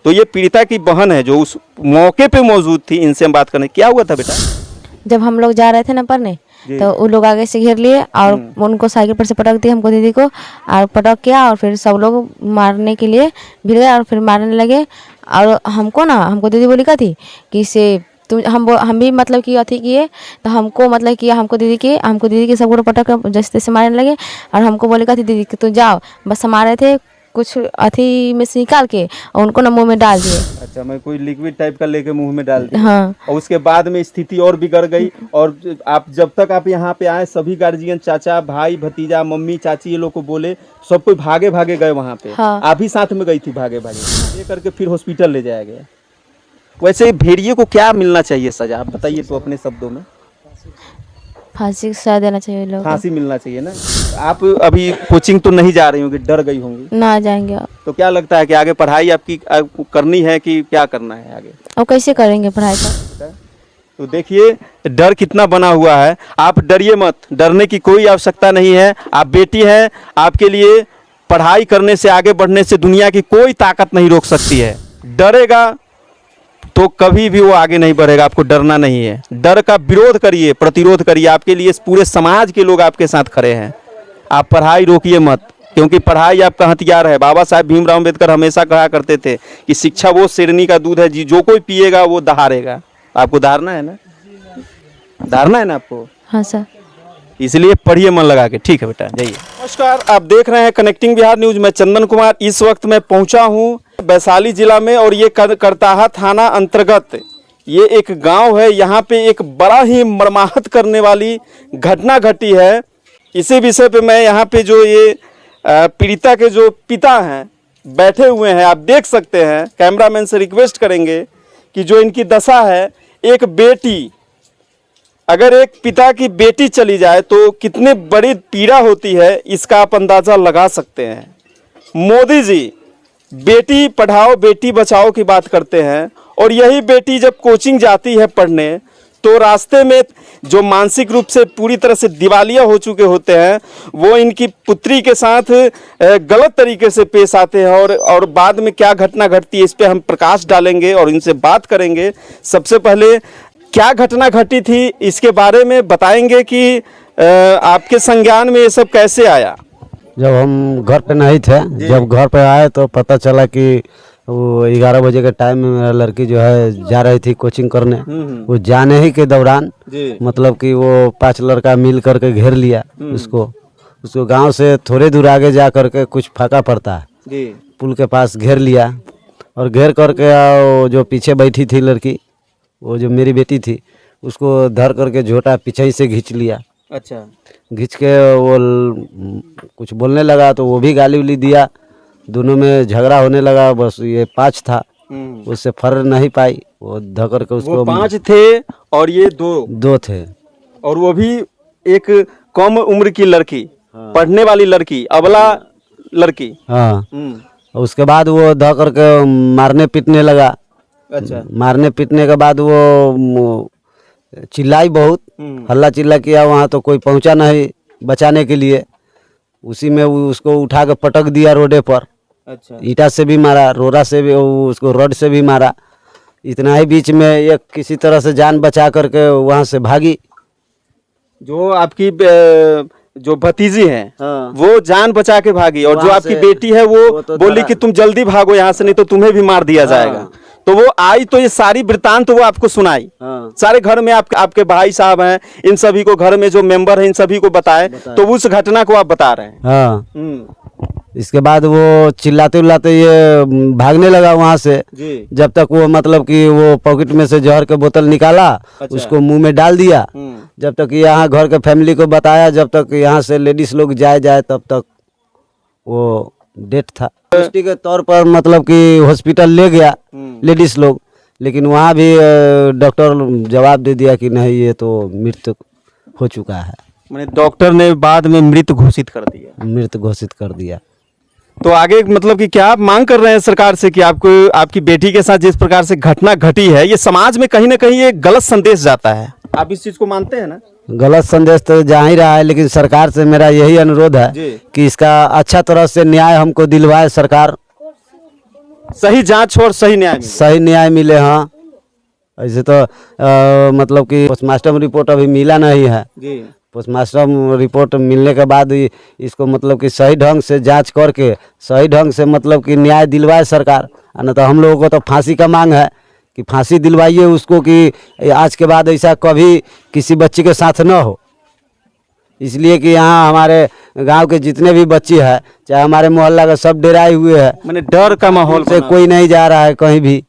तो ये पीड़िता की बहन है जो उस मौके पे मौजूद थी, इनसे हम बात करने। क्या हुआ था बेटा? जब हम लोग जा रहे थे ना पढ़ने, तो वो लोग आगे से घेर लिए और उनको साइकिल पर से पटक दिया, हमको दीदी को, और पटक किया और फिर सब लोग मारने के लिए भिड़ गए और फिर मारने लगे। और हमको दीदी बोली का थी कि से तुम हम भी मतलब कि अथी किए, तो हमको मतलब कि हमको दीदी के सबको पटक जैसे तैसे मारने लगे। और हमको बोले का थी दीदी कि तुम जाओ, बस हम आ रहे थे कुछ अथी में से निकाल के और उनको ना मुंह में डाल दिए। अच्छा, मैं कोई लिक्विड टाइप का लेके मुंह में डाल दिया। हाँ। और उसके बाद में स्थिति और बिगड़ गई। और आप जब तक आप यहाँ पे आए, सभी गार्जियन, चाचा, भाई, भतीजा, मम्मी, चाची, ये लोग को बोले, सब कोई भागे भागे गए वहाँ पे। हाँ। आप भी साथ में गई थी भागे भागे, ये करके फिर हॉस्पिटल ले जाया गया। वैसे भेड़िए को क्या मिलना चाहिए सजा, आप बताइए तो अपने शब्दों में। फांसी की सजा देना चाहिए लोग, फांसी मिलना चाहिए ना। आप अभी कोचिंग तो नहीं जा रही होंगी, डर गई होंगी ना जाएंगे। तो क्या लगता है कि आगे पढ़ाई आपको करनी है कि क्या करना है आगे? और कैसे करेंगे पढ़ाई का? तो देखिए डर कितना बना हुआ है। आप डरिए मत, डरने की कोई आवश्यकता नहीं है। आप बेटी हैं, आपके लिए पढ़ाई करने से, आगे बढ़ने से दुनिया की कोई ताकत नहीं रोक सकती है। डरेगा तो कभी भी वो आगे नहीं बढ़ेगा। आपको डरना नहीं है, डर का विरोध करिए, प्रतिरोध करिए। आपके लिए पूरे समाज के लोग आपके साथ खड़े हैं। आप पढ़ाई रोकिए मत, क्योंकि पढ़ाई आपका हथियार है। बाबा साहब भीमराव अम्बेडकर हमेशा कहा करते थे कि शिक्षा वो शेरनी का दूध है जी, जो कोई पिएगा वो दहाड़ेगा। आपको धारना है ना, धारना है ना आपको? हाँ सर। इसलिए पढ़िए मन लगा के। ठीक है बेटा, जाइए। नमस्कार, आप देख रहे हैं कनेक्टिंग बिहार न्यूज। मैं चंदन कुमार। इस वक्त मैं पहुंचा हूं वैशाली जिला में, और ये करताहा थाना अंतर्गत ये एक गांव है। यहाँ पे एक बड़ा ही मर्माहत करने वाली घटना घटी है। इसी विषय पे मैं यहाँ पे जो ये पीड़िता के जो पिता हैं बैठे हुए हैं, आप देख सकते हैं। कैमरामैन से रिक्वेस्ट करेंगे कि जो इनकी दशा है, एक बेटी, अगर एक पिता की बेटी चली जाए तो कितनी बड़ी पीड़ा होती है, इसका आप अंदाज़ा लगा सकते हैं। मोदी जी बेटी पढ़ाओ बेटी बचाओ की बात करते हैं, और यही बेटी जब कोचिंग जाती है पढ़ने, तो रास्ते में जो मानसिक रूप से पूरी तरह से दिवालिया हो चुके होते हैं, वो इनकी पुत्री के साथ गलत तरीके से पेश आते हैं। और बाद में क्या घटना घटती है, इस पे हम प्रकाश डालेंगे और इनसे बात करेंगे। सबसे पहले क्या घटना घटी थी इसके बारे में बताएंगे कि आपके संज्ञान में ये सब कैसे आया। जब हम घर पे नहीं थे, जब घर पे आए तो पता चला कि वो 11 बजे के टाइम में मेरा लड़की जो है जा रही थी कोचिंग करने। वो जाने ही के दौरान मतलब कि वो 5 लड़का मिल करके घेर लिया उसको गांव से थोड़े दूर आगे जा करके कुछ फाका पड़ता है, पुल के पास घेर लिया। और घेर करके वो जो पीछे बैठी थी लड़की, वो जो मेरी बेटी थी, उसको धर करके झोटा पीछे ही से खींच लिया। अच्छा। खींच के वो कुछ बोलने लगा तो वो भी गाली उली दिया। दोनों में झगड़ा होने लगा। बस ये 5 था, उससे फर नहीं पाई, वो धकर के उसको। वो 5 थे और ये 2 थे, और वो भी एक कम उम्र की लड़की। हाँ। पढ़ने वाली लड़की, अबला लड़की। हाँ। उसके बाद वो ध करके मारने पीटने लगा। अच्छा। मारने पीटने के बाद वो चिल्लाई बहुत, हल्ला चिल्ला किया। वहाँ तो कोई पहुँचा नहीं बचाने के लिए। उसी में उसको उठा के पटक दिया रोडे पर। अच्छा। ईटा से भी मारा, रोड़ा से भी, उसको रड से भी मारा। इतना ही बीच में ये किसी तरह से जान बचा करके वहाँ से भागी। जो आपकी जो भतीजी है। हाँ। वो जान बचा के भागी, और जो आपकी बेटी है वो तो बोली कि तुम जल्दी भागो यहाँ से, नहीं तो तुम्हें भी मार दिया जाएगा। तो वो आई तो ये सारी वृत्तांत तो वो आपको सुनाई। हाँ। सारे घर में आपके भाई साहब हैं, इन सभी को, घर में जो मेंबर हैं, इन सभी को बताए। तो उस घटना को आप बता रहे हैं। हाँ। इसके बाद वो चिल्लाते उल्लाते ये भागने लगा वहाँ से। जब तक वो मतलब कि वो पॉकेट में से जहर के बोतल निकाला। अच्छा। उसको मुंह में डाल दिया। जब तक यहाँ घर के फैमिली को बताया, जब तक यहाँ से लेडीज लोग जाए तब तक वो डेथ था। पुष्टि के तौर पर मतलब कि हॉस्पिटल ले गया लेडीज लोग, लेकिन वहाँ भी डॉक्टर जवाब दे दिया कि नहीं, ये तो मृत्यु हो चुका है। मैंने डॉक्टर ने बाद में मृत घोषित कर दिया। मृत घोषित कर दिया। तो आगे मतलब कि क्या आप मांग कर रहे हैं सरकार से कि आपको, आपकी बेटी के साथ जिस प्रकार से घटना घटी है, ये समाज में कहीं ना कहीं ये गलत संदेश जाता है। आप इस चीज को मानते हैं ना? गलत संदेश तो जा ही रहा है, लेकिन सरकार से मेरा यही अनुरोध है कि इसका अच्छा तरह से न्याय हमको दिलवाए सरकार। सही जांच हो और सही न्याय मिले। सही न्याय मिले। हाँ, ऐसे तो मतलब कि पोस्टमार्टम रिपोर्ट अभी मिला नहीं है। जी। पोस्टमार्टम रिपोर्ट मिलने के बाद इसको मतलब कि सही ढंग से जांच करके सही ढंग से मतलब कि न्याय दिलवाए सरकार। न तो हम लोगों को तो फांसी का मांग है कि फांसी दिलवाइए उसको, कि आज के बाद ऐसा कभी किसी बच्ची के साथ न हो। इसलिए कि यहाँ हमारे गांव के जितने भी बच्चे हैं, चाहे हमारे मोहल्ला के, सब डराए हुए हैं। मैंने डर का माहौल से कोई नहीं जा रहा है कहीं भी।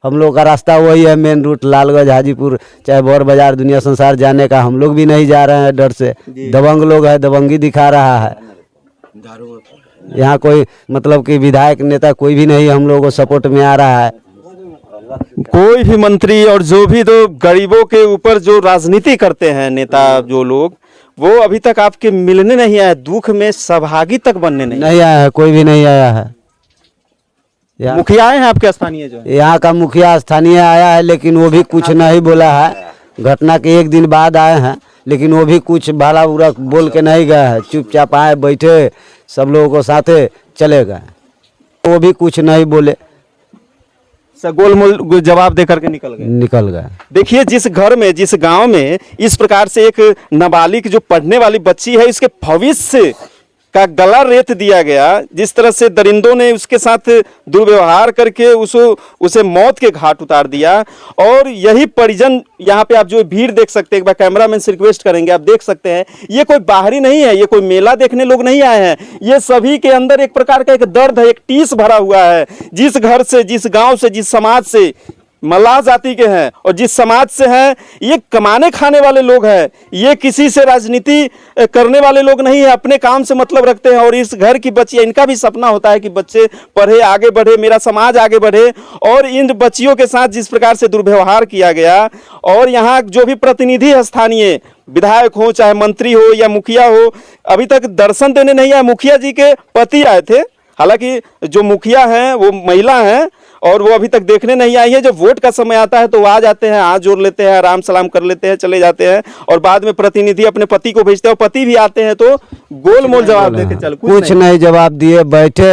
हम लोग का रास्ता वही है, मेन रूट लालगंज, हाजीपुर, चाहे बौर बाजार, दुनिया संसार जाने का। हम लोग भी नहीं जा रहे हैं डर से। दबंग लोग है, दबंगी दिखा रहा है। यहाँ कोई मतलब कि विधायक नेता कोई भी नहीं हम लोगों को सपोर्ट में आ रहा है। कोई भी मंत्री और जो भी तो गरीबों के ऊपर जो राजनीति करते हैं नेता, जो लोग, वो अभी तक आपके मिलने नहीं आए, दुख में सहभागी तक बनने नहीं आया है। कोई भी नहीं आया है। मुखिया आए हैं आपके स्थानीय जो है? यहाँ का मुखिया स्थानीय आया है, लेकिन वो भी कुछ नहीं बोला है। घटना के एक दिन बाद आए हैं, लेकिन वो भी कुछ भला बुरा बोल के नहीं गए हैं। चुपचाप आए, बैठे, सब लोगों को साथे चले गए। वो भी कुछ नहीं बोले, गोलमोल जवाब दे करके निकल गए। देखिए, जिस घर में, जिस गांव में इस प्रकार से एक नाबालिग जो पढ़ने वाली बच्ची है, इसके भविष्य का गला रेत दिया गया, जिस तरह से दरिंदों ने उसके साथ दुर्व्यवहार करके उसे मौत के घाट उतार दिया। और यही परिजन, यहाँ पे आप जो भीड़ देख सकते हैं, एक बार कैमरामैन से रिक्वेस्ट करेंगे, आप देख सकते हैं, ये कोई बाहरी नहीं है, ये कोई मेला देखने लोग नहीं आए हैं। ये सभी के अंदर एक प्रकार का एक दर्द है, एक टीस भरा हुआ है। जिस घर से, जिस गांव से, जिस समाज से, मल्लाह जाति के हैं और जिस समाज से हैं, ये कमाने खाने वाले लोग हैं। ये किसी से राजनीति करने वाले लोग नहीं है, अपने काम से मतलब रखते हैं। और इस घर की बच्चियां, इनका भी सपना होता है कि बच्चे पढ़े, आगे बढ़े, मेरा समाज आगे बढ़े। और इन बच्चियों के साथ जिस प्रकार से दुर्व्यवहार किया गया, और यहाँ जो भी प्रतिनिधि है, स्थानीय विधायक हो, चाहे मंत्री हो या मुखिया हो, अभी तक दर्शन देने नहीं आए। मुखिया जी के पति आए थे, हालांकि जो मुखिया हैं वो महिला हैं, और वो अभी तक देखने नहीं आई है। जब वोट का समय आता है तो वो आ जाते हैं, हाथ जोड़ लेते हैं, आराम सलाम कर लेते हैं, चले जाते हैं, और बाद में प्रतिनिधि अपने पति को भेजते हैं। पति भी आते हैं तो गोलमोल जवाब देते चल, कुछ नहीं जवाब दिए, बैठे।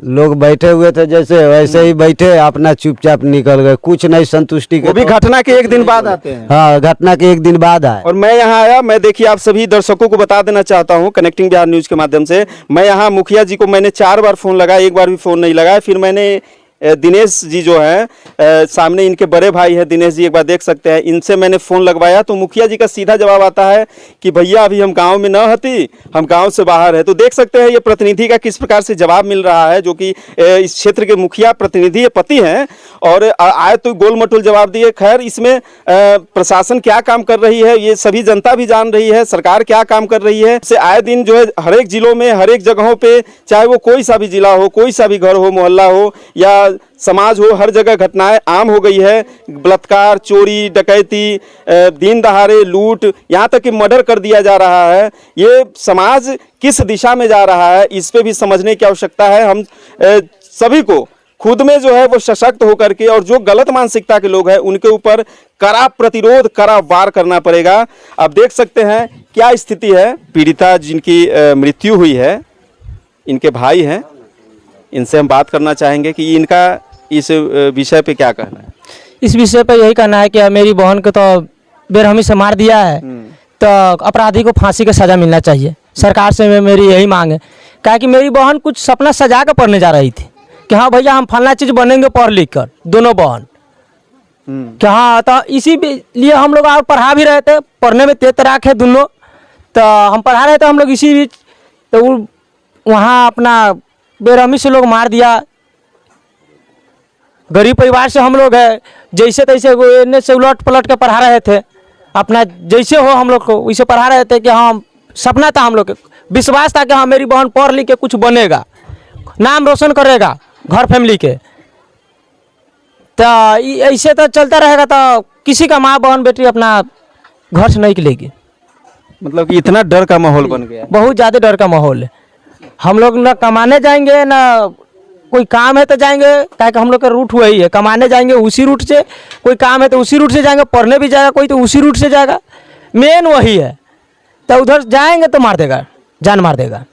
लोग बैठे हुए थे जैसे, वैसे ही बैठे, अपना चुपचाप निकल गए। कुछ नहीं, संतुष्टि के। वो भी घटना के एक दिन बाद आते हैं। हाँ, घटना के एक दिन बाद आए। और मैं यहाँ आया, मैं देखिए आप सभी दर्शकों को बता देना चाहता हूँ कनेक्टिंग बिहार न्यूज के माध्यम से, मैं यहाँ मुखिया जी को मैंने 4 बार फोन लगाया, एक बार भी फोन नहीं लगाया। फिर मैंने दिनेश जी जो है, सामने इनके बड़े भाई हैं दिनेश जी, एक बार देख सकते हैं, इनसे मैंने फ़ोन लगवाया तो मुखिया जी का सीधा जवाब आता है कि भैया अभी हम गांव में न हती, हम गांव से बाहर है। तो देख सकते हैं ये प्रतिनिधि का किस प्रकार से जवाब मिल रहा है, जो कि इस क्षेत्र के मुखिया प्रतिनिधि पति हैं, और आए तो गोल मटोल जवाब दिए। खैर, इसमें प्रशासन क्या काम कर रही है ये सभी जनता भी जान रही है, सरकार क्या काम कर रही है। से आए दिन जो है हर एक जिलों में, हर एक जगहों पे, चाहे वो कोई सा भी जिला हो, कोई सा भी घर हो, मोहल्ला हो या समाज हो, हर जगह घटनाएं आम हो गई है। बलात्कार, चोरी, डकैती, दिन दहाड़े लूट, यहाँ तक कि मर्डर कर दिया जा रहा है। ये समाज किस दिशा में जा रहा है, इस पे भी समझने की आवश्यकता है। हम सभी को खुद में जो है वो सशक्त होकर के, और जो गलत मानसिकता के लोग हैं उनके ऊपर कड़ा प्रतिरोध, कड़ा वार करना पड़ेगा। आप देख सकते हैं क्या स्थिति है। पीड़िता जिनकी मृत्यु हुई है, इनके भाई हैं, इनसे हम बात करना चाहेंगे कि इनका इस विषय पे क्या कहना है। इस विषय पे यही कहना है कि मेरी बहन को तो बेरहमी से मार दिया है, तो अपराधी को फांसी का सज़ा मिलना चाहिए। सरकार से मेरी यही मांग है, क्या कि मेरी बहन कुछ सपना सजा कर पढ़ने जा रही थी कि हाँ भैया हम फलना चीज़ बनेंगे पढ़ लिख कर, दोनों बहन कि हाँ। तो इसी लिए हम लोग और पढ़ा भी रहे थे, पढ़ने में तेज तराक है दोनों, तो हम पढ़ा रहे थे हम लोग इसी बीच। तो वहाँ अपना बेरहमी से लोग मार दिया। गरीब परिवार से हम लोग है, जैसे तैसे इन्हें से उलट पलट के पढ़ा रहे थे, अपना जैसे हो हम लोग को वैसे पढ़ा रहे थे कि हाँ, सपना था हम लोग के, विश्वास था कि हाँ मेरी बहन पढ़ लिख के कुछ बनेगा, नाम रोशन करेगा घर फैमिली के। तो ऐसे तो चलता रहेगा तो किसी का माँ बहन बेटी अपना घर से नहीं निकलेगी। मतलब कि इतना डर का माहौल बन गया, बहुत ज़्यादा डर का माहौल है। हम लोग ना कमाने जाएंगे ना कोई काम है तो जाएंगे, क्या कि हम लोग का रूट वही है, कमाने जाएंगे उसी रूट से, कोई काम है तो उसी रूट से जाएंगे, पढ़ने भी जाएगा कोई तो उसी रूट से जाएगा, मेन वही है। तो उधर जाएंगे तो मार देगा, जान मार देगा।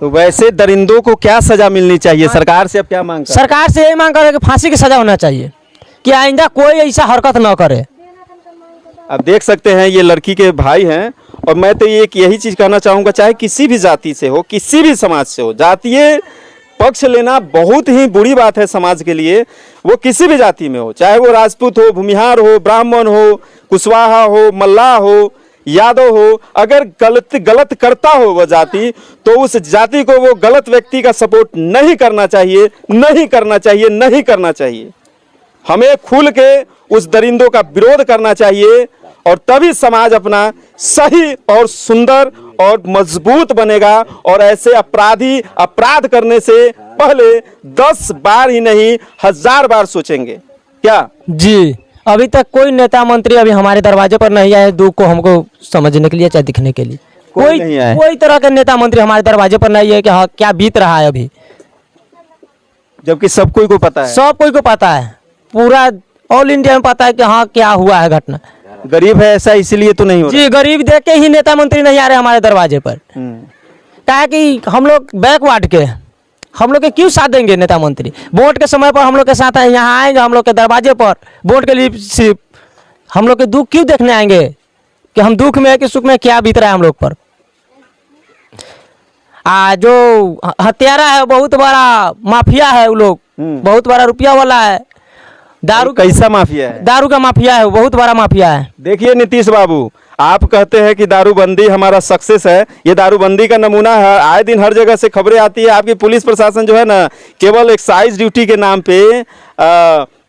तो वैसे दरिंदों को क्या सजा मिलनी चाहिए? सरकार से अब क्या मांग कर? सरकार से यही मांग कर रहे हैं कि फांसी की सजा होना चाहिए, कि आइंदा कोई ऐसा हरकत न करे। आप देख सकते हैं ये लड़की के भाई हैं, और मैं तो यही चीज़ कहना चाहूँगा, चाहे किसी भी जाति से हो, किसी भी समाज से हो, जातीय पक्ष लेना बहुत ही बुरी बात है समाज के लिए। वो किसी भी जाति में हो, चाहे वो राजपूत हो, भूमिहार हो, ब्राह्मण हो, कुशवाहा हो, मल्लाह हो, यादव हो, अगर गलत करता हो वह जाति, तो उस जाति को वो गलत व्यक्ति का सपोर्ट नहीं करना चाहिए, नहीं करना चाहिए, नहीं करना चाहिए। हमें खुल के उस दरिंदों का विरोध करना चाहिए, और तभी समाज अपना सही और सुंदर और मजबूत बनेगा। और ऐसे अपराधी अपराध करने से पहले 10 बार ही नहीं 1000 बार सोचेंगे। क्या जी, अभी तक कोई नेता मंत्री अभी हमारे दरवाजे पर नहीं आए दुख को हमको समझने के लिए, चाहे दिखने के लिए। कोई नहीं आए। कोई तरह के नेता मंत्री हमारे दरवाजे पर नहीं है कि हाँ क्या बीत रहा है अभी, जबकि सब कोई को पता है। सब कोई को पता है, पूरा ऑल इंडिया में पता है कि हाँ क्या हुआ है घटना। गरीब है ऐसा इसलिए तो नहीं हो जी, गरीब देख के ही नेता मंत्री नहीं आ रहे हमारे दरवाजे पर। क्या है कि हम लोग बैकवर्ड के, हम लोग के क्यों साथ देंगे नेता मंत्री? वोट के समय पर हम लोग के साथ यहाँ आएंगे, हम लोग के दरवाजे पर वोट के लिए सिर्फ हम लोग के दुख क्यों देखने आएंगे कि हम दुख में है कि सुख में, क्या बीत रहा है हम लोग पर। जो हत्यारा है बहुत बड़ा माफिया है, वो लोग बहुत बड़ा रुपया वाला है। दारू कैसा माफिया है? दारू का माफिया है, वो बहुत बड़ा माफिया है। देखिए नीतीश बाबू, आप कहते हैं कि दारूबंदी हमारा सक्सेस है, ये दारूबंदी का नमूना है। आए दिन हर जगह से खबरें आती है। आपकी पुलिस प्रशासन जो है ना, केवल एक्साइज ड्यूटी के नाम पे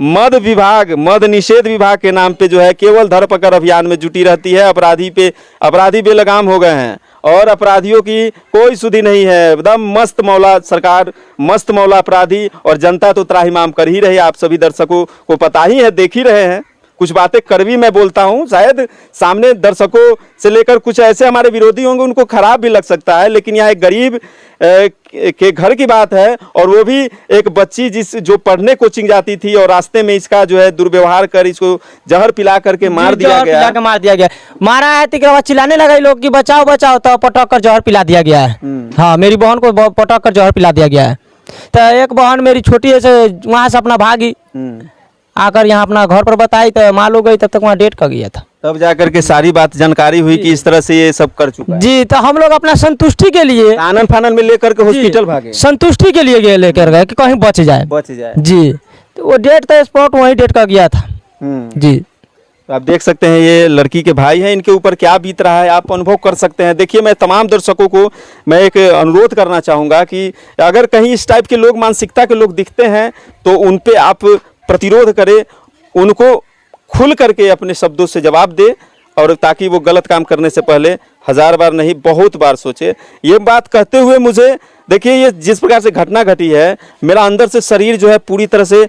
मद निषेध विभाग के नाम पे जो है केवल धरपकड़ अभियान में जुटी रहती है। अपराधी बेलगाम हो गए हैं, और अपराधियों की कोई सुधि नहीं है। एकदम मस्त मौला सरकार, मस्त मौला अपराधी, और जनता तो त्राहिमाम कर ही रही है। आप सभी दर्शकों को पता ही है, देख ही रहे हैं। कुछ बातें कड़वी मैं बोलता हूं, शायद सामने दर्शकों से लेकर कुछ ऐसे हमारे विरोधी होंगे उनको खराब भी लग सकता है, लेकिन यहाँ एक गरीब के घर की बात है, और वो भी एक बच्ची जो पढ़ने कोचिंग जाती थी, और रास्ते में इसका जो है दुर्व्यवहार कर इसको जहर पिला करके मार दिया गया। मारा है तो चिल्लाने लगा लोग कि बचाओ बचाओ, तो पटक कर जहर पिला दिया गया है। हाँ, मेरी बहन को पटक कर जहर पिला दिया गया है। तो एक बहन मेरी छोटी से वहाँ से अपना भागी, आकर यहाँ अपना घर पर बताई, तो माल हो गई, तब तक वहाँ डेट कर गया था। तब जाकर के सारी बात जानकारी हुई कि इस तरह से ये सब कर चुका है। जी, तो हम लोग अपना संतुष्टि के लिए आनन फानन में लेकर के हॉस्पिटल भागे, संतुष्टि के लिए लेकर गए कि कहीं बच जाए। जी, तो वो डेट तो स्पॉट वहीं डेट कर गया था। जी, तो आप देख सकते हैं ये लड़की के भाई हैं, इनके ऊपर क्या बीत रहा है आप अनुभव कर सकते हैं। देखिए, मैं तमाम दर्शकों को मैं एक अनुरोध करना चाहूँगा कि अगर कहीं इस टाइप के लोग, मानसिकता के लोग दिखते हैं, तो उन पे आप प्रतिरोध करें, उनको खुल करके अपने शब्दों से जवाब दे, और ताकि वो गलत काम करने से पहले 1000 बार नहीं बहुत बार सोचे। ये बात कहते हुए मुझे देखिए, ये जिस प्रकार से घटना घटी है, मेरा अंदर से शरीर जो है पूरी तरह से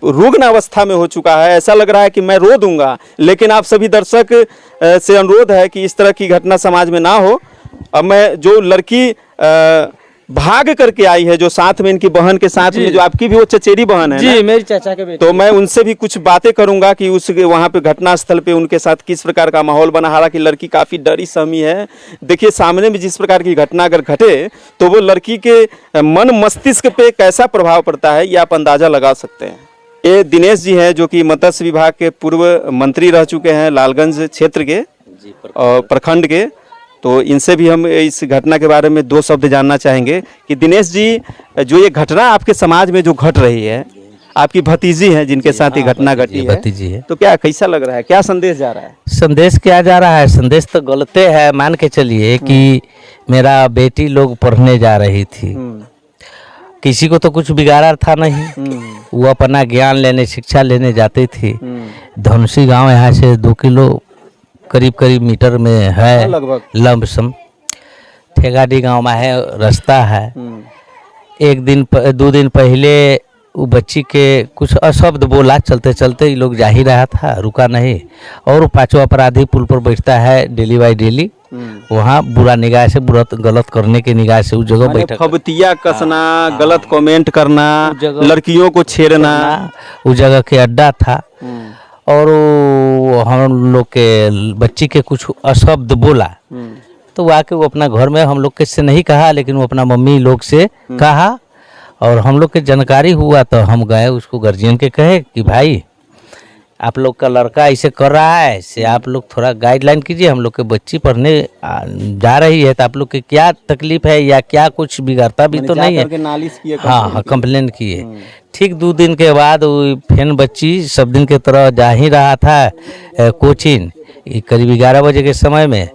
रुग्ण अवस्था में हो चुका है। ऐसा लग रहा है कि मैं रो दूंगा, लेकिन आप सभी दर्शक से अनुरोध है कि इस तरह की घटना समाज में ना हो। अब मैं जो लड़की भाग करके आई है, जो साथ में इनकी बहन के साथ में, जो आपकी भी वो चचेरी बहन है जी, मेरी चाचा के बेटे, तो मैं उनसे भी कुछ बातें करूंगा कि उस वहाँ पे घटना स्थल पे उनके साथ किस प्रकार का माहौल बना। हालांकि लड़की काफ़ी डरी सहमी है। देखिए, सामने में जिस प्रकार की घटना अगर घटे, तो वो लड़की के मन मस्तिष्क पे कैसा प्रभाव पड़ता है, ये आप अंदाज़ा लगा सकते हैं। ये दिनेश जी हैं, जो कि मत्स्य विभाग के पूर्व मंत्री रह चुके हैं, लालगंज क्षेत्र के और प्रखंड के। तो इनसे भी हम इस घटना के बारे में 2 शब्द जानना चाहेंगे कि दिनेश जी, जो ये घटना आपके समाज में जो घट रही है, आपकी भतीजी है जिनके साथ ये घटना घटी है, तो क्या कैसा लग रहा है, क्या संदेश जा रहा है? संदेश क्या जा रहा है? संदेश तो गलते है। मान के चलिए कि मेरा बेटी लोग पढ़ने जा रही थी, किसी को तो कुछ बिगाड़ा था नहीं, वो अपना ज्ञान लेने, शिक्षा लेने जाती थी। धनुषी गांव यहाँ से 2 किलो करीब मीटर में है, लगभग लमसम। ठेगाडी गांव में है, रास्ता है। 2 दिन पहले वो बच्ची के कुछ अशब्द बोला, चलते चलते ये लोग जा ही रहा था, रुका नहीं। और वो 5वां अपराधी पुल पर बैठता है डेली बाई डेली, वहाँ बुरा निगाह से, गलत करने की निगाह से उस जगह बैठा, फबतिया कसना, गलत कमेंट करना, लड़कियों को छेड़ना, उस जगह के अड्डा था। और हम लोग के बच्ची के कुछ अशब्द बोला, तो वो आके वो अपना घर में हम लोग के से नहीं कहा, लेकिन वो अपना मम्मी लोग से कहा और हम लोग के जानकारी हुआ तो हम गए उसको गार्जियन के कहे कि भाई आप लोग का लड़का ऐसे कर रहा है, से आप लोग थोड़ा गाइडलाइन कीजिए, हम लोग के बच्ची पढ़ने जा रही है तो आप लोग के क्या तकलीफ है या क्या कुछ बिगाड़ता भी तो नहीं है। नालिश किए, हाँ कंप्लेन किए। ठीक 2 दिन के बाद वो फिर बच्ची सब दिन के तरह जा ही रहा था कोचिंग। करीब 11 बजे के समय में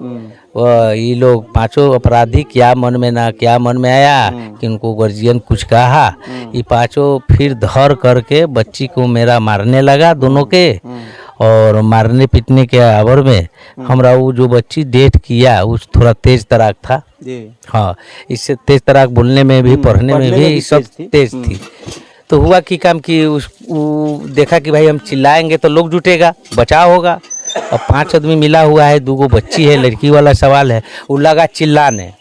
ये लोग 5 अपराधी क्या मन में आया कि उनको गार्जियन कुछ कहा, ये 5 फिर धर करके बच्ची को मेरा मारने लगा दोनों के, और मारने पीटने के आवर में हमरा वो जो बच्ची डेट किया उस थोड़ा तेज तराक था। हाँ, इससे तेज तराक बोलने में भी पढ़ने में भी सब तेज थी। तो हुआ कि काम कि देखा कि भाई हम चिल्लाएंगे तो लोग जुटेगा, बचाव होगा। और 5 आदमी मिला हुआ है, 2 बच्ची है, लड़की वाला सवाल है। वो लगा चिल्लाने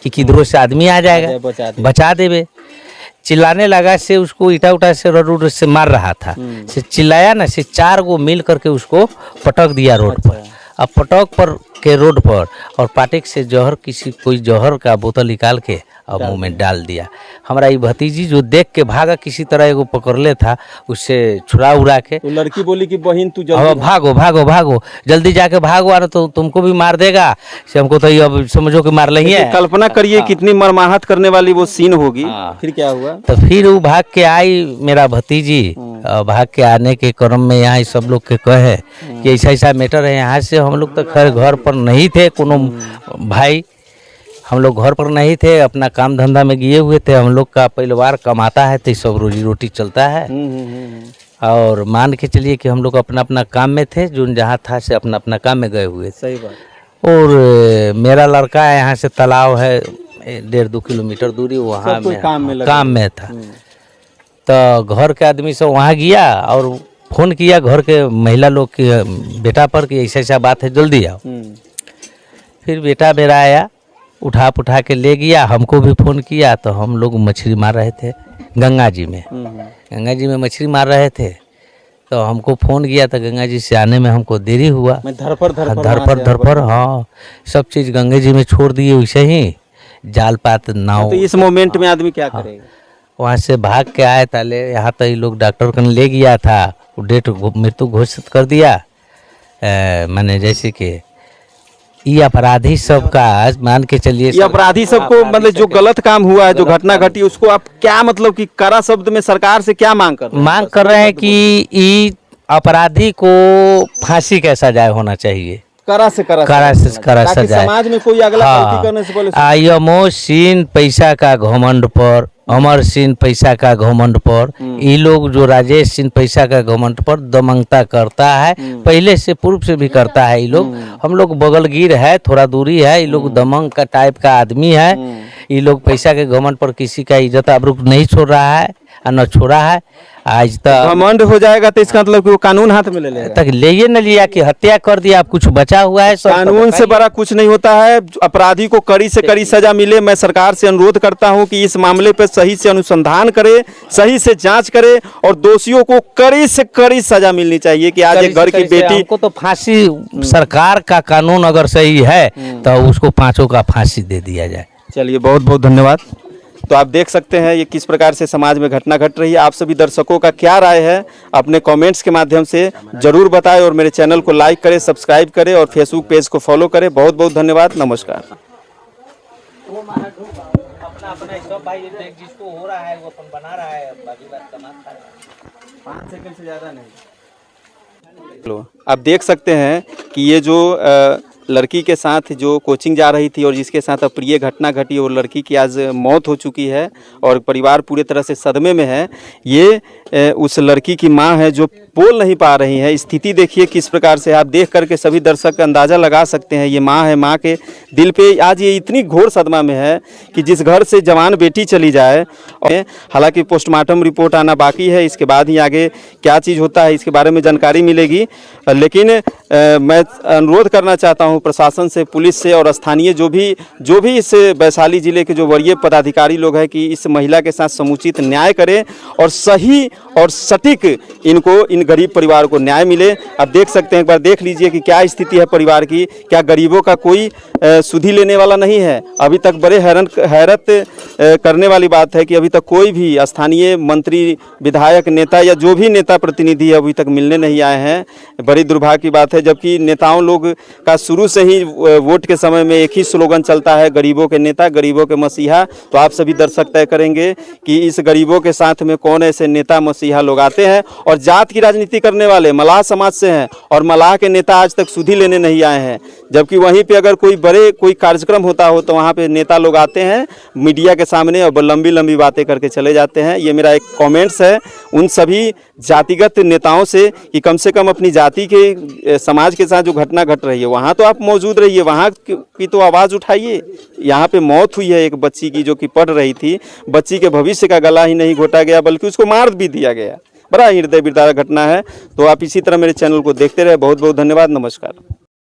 कि किधरों से आदमी आ जाएगा, बचा देवे। चिल्लाने लगा से उसको ईटा उठा से रोड से मार रहा था। से चिल्लाया ना, से 4 गो मिल करके उसको पटक दिया रोड पर। अब पटक पर के रोड पर और पाटेक से जहर कोई जहर का बोतल निकाल के और मुंह में डाल दिया। हमारा ये भतीजी जो देख के भागा, किसी तरह एगो पकड़ ले था, उससे छुड़ा उड़ा के। तो लड़की बोली कि बहन तू जल्दी भागो जल्दी जाके भागो, आ तो तुमको भी मार देगा। से हमको तो ये अब समझो कि मार नहीं है। कल्पना करिए कितनी मरमाहत करने वाली वो सीन होगी। फिर क्या हुआ? तो फिर वो भाग के आई मेरा भतीजी, भाग के आने के क्रम में यहाँ सब लोग के कहे कि ऐसा ऐसा मैटर है। यहाँ से हम लोग तो खैर घर पर नहीं थे, कोनो भाई हम लोग घर पर नहीं थे, अपना काम धंधा में गए हुए थे। हम लोग का परिवार कमाता है तो सब रोजी रोटी चलता है। और मान के चलिए कि हम लोग अपना अपना काम में थे, जो जहाँ था से अपना अपना काम में गए हुए। सही बात। और मेरा लड़का है, यहाँ से तालाब है 1.5-2 किलोमीटर दूरी, वहाँ में काम में था। तो घर के आदमी सब वहाँ गया और फोन किया घर के महिला लोग के बेटा पर कि ऐसा ऐसा बात है, जल्दी आओ। फिर बेटा मेरा आया, उठा के ले गया। हमको भी फोन किया तो हम लोग मछली मार रहे थे गंगा जी में मछली मार रहे थे। तो हमको फोन किया तो गंगा जी से आने में हमको देरी हुआ। धर पर हाँ, सब चीज़ गंगा जी में छोड़ दिए वैसे ही, जाल पात नाव। तो इस मोमेंट में आदमी क्या करेगा? वहाँ से भाग के आए ताले, यहाँ तक लोग डॉक्टर कन ले गया था, वो डेट मृत्यु घोषित कर दिया। मैंने जैसे कि ये अपराधी सब का मान के चलिए, ये अपराधी सबको मतलब जो गलत काम हुआ है, जो घटना घटी, उसको आप क्या मतलब कि कड़ा शब्द में सरकार से क्या मांग कर रहे हैं? कि ये अपराधी को फांसी का सजाए होना चाहिए, कड़ा से सजाए। समाज में कोई अगला गलती करने से पहले यमो सीन पैसा का घमंड पर, अमर सिंह पैसा का घमंड पर, ये लोग जो राजेश सिंह पैसा का घमंड पर दमंगता करता है, पहले से पूर्व से भी करता है। ये लोग हम लोग बगलगीर है, थोड़ा दूरी है, ये लोग दमंग का टाइप का आदमी है। ये लोग पैसा के घमंड पर किसी का इज्जत आबरू नहीं छोड़ रहा है और न छोड़ा है। आज तक घमंड हो जाएगा तो इसका मतलब कि वो कानून हाथ में ले लेगा। तक ले न लिया कि हत्या कर दिया, अब कुछ बचा हुआ है? कानून से बड़ा कुछ नहीं होता है। अपराधी को कड़ी से कड़ी सजा मिले। मैं सरकार से अनुरोध करता हूं कि इस मामले पर सही से अनुसंधान करे, सही से जांच करे और दोषियों को कड़ी से कड़ी सजा मिलनी चाहिए। कि आज एक घर की बेटी को तो फांसी, सरकार का कानून अगर सही है तो उसको 5 का फांसी दे दिया जाए। चलिए, बहुत बहुत धन्यवाद। तो आप देख सकते हैं ये किस प्रकार से समाज में घटना घट रही है। आप सभी दर्शकों का क्या राय है अपने कमेंट्स के माध्यम से जरूर बताएं और मेरे चैनल को लाइक करें, सब्सक्राइब करें और फेसबुक पेज को फॉलो करें। बहुत बहुत धन्यवाद, नमस्कार। जिसको हो रहा है वो अपन बना रहा है, बाकी बात कमाता है। 5 सेकंड से ज़्यादा नहीं। आप देख सकते हैं कि ये जो लड़की के साथ जो कोचिंग जा रही थी और जिसके साथ अप्रिय घटना घटी, वो लड़की की आज मौत हो चुकी है और परिवार पूरे तरह से सदमे में है। ये उस लड़की की मां है जो बोल नहीं पा रही है। स्थिति देखिए किस प्रकार से, आप देख करके सभी दर्शक अंदाज़ा लगा सकते हैं। ये मां है, मां के दिल पे आज ये इतनी घोर सदमा में है कि जिस घर से जवान बेटी चली जाए। और हालांकि पोस्टमार्टम रिपोर्ट आना बाकी है, इसके बाद ही आगे क्या चीज़ होता है इसके बारे में जानकारी मिलेगी। लेकिन मैं अनुरोध करना चाहता हूं प्रशासन से, पुलिस से और स्थानीय जो भी इस वैशाली जिले के जो वरीय पदाधिकारी लोग हैं कि इस महिला के साथ समुचित न्याय करें और सही और सटीक इनको इन गरीब परिवार को न्याय मिले। अब देख सकते हैं, एक बार देख लीजिए कि क्या स्थिति है परिवार की। क्या गरीबों का कोई सुधि लेने वाला नहीं है? अभी तक बड़े हैरत करने वाली बात है कि अभी तक कोई भी स्थानीय मंत्री, विधायक, नेता या जो भी नेता प्रतिनिधि है अभी तक मिलने नहीं आए हैं। बड़ी दुर्भाग्य की बात है, जबकि नेताओं लोग का शुरू से ही वोट के समय में एक ही स्लोगन चलता है, गरीबों के नेता, गरीबों के मसीहा। तो आप सभी दर्शक तय करेंगे कि इस गरीबों के साथ में कौन ऐसे नेता मसीहा लोग आते हैं और जात की राजनीति करने वाले मलाह समाज से हैं, और मलाह के नेता आज तक सुधि लेने नहीं आए हैं। जबकि वहीं पे अगर कोई कार्यक्रम होता हो तो वहाँ पे नेता लोग आते हैं मीडिया के सामने और लंबी लंबी बातें करके चले जाते हैं। ये मेरा एक कमेंट्स है उन सभी जातिगत नेताओं से कि कम से कम अपनी जाति के समाज के साथ जो घटना घट रही है वहाँ तो आप मौजूद रहिए, वहाँ की तो आवाज़ उठाइए। यहाँ पे मौत हुई है एक बच्ची की जो कि पढ़ रही थी। बच्ची के भविष्य का गला ही नहीं घोटा गया बल्कि उसको मार भी दिया गया। बड़ा हृदय विदारक घटना है। तो आप इसी तरह मेरे चैनल को देखते रहे। बहुत बहुत धन्यवाद। नमस्कार।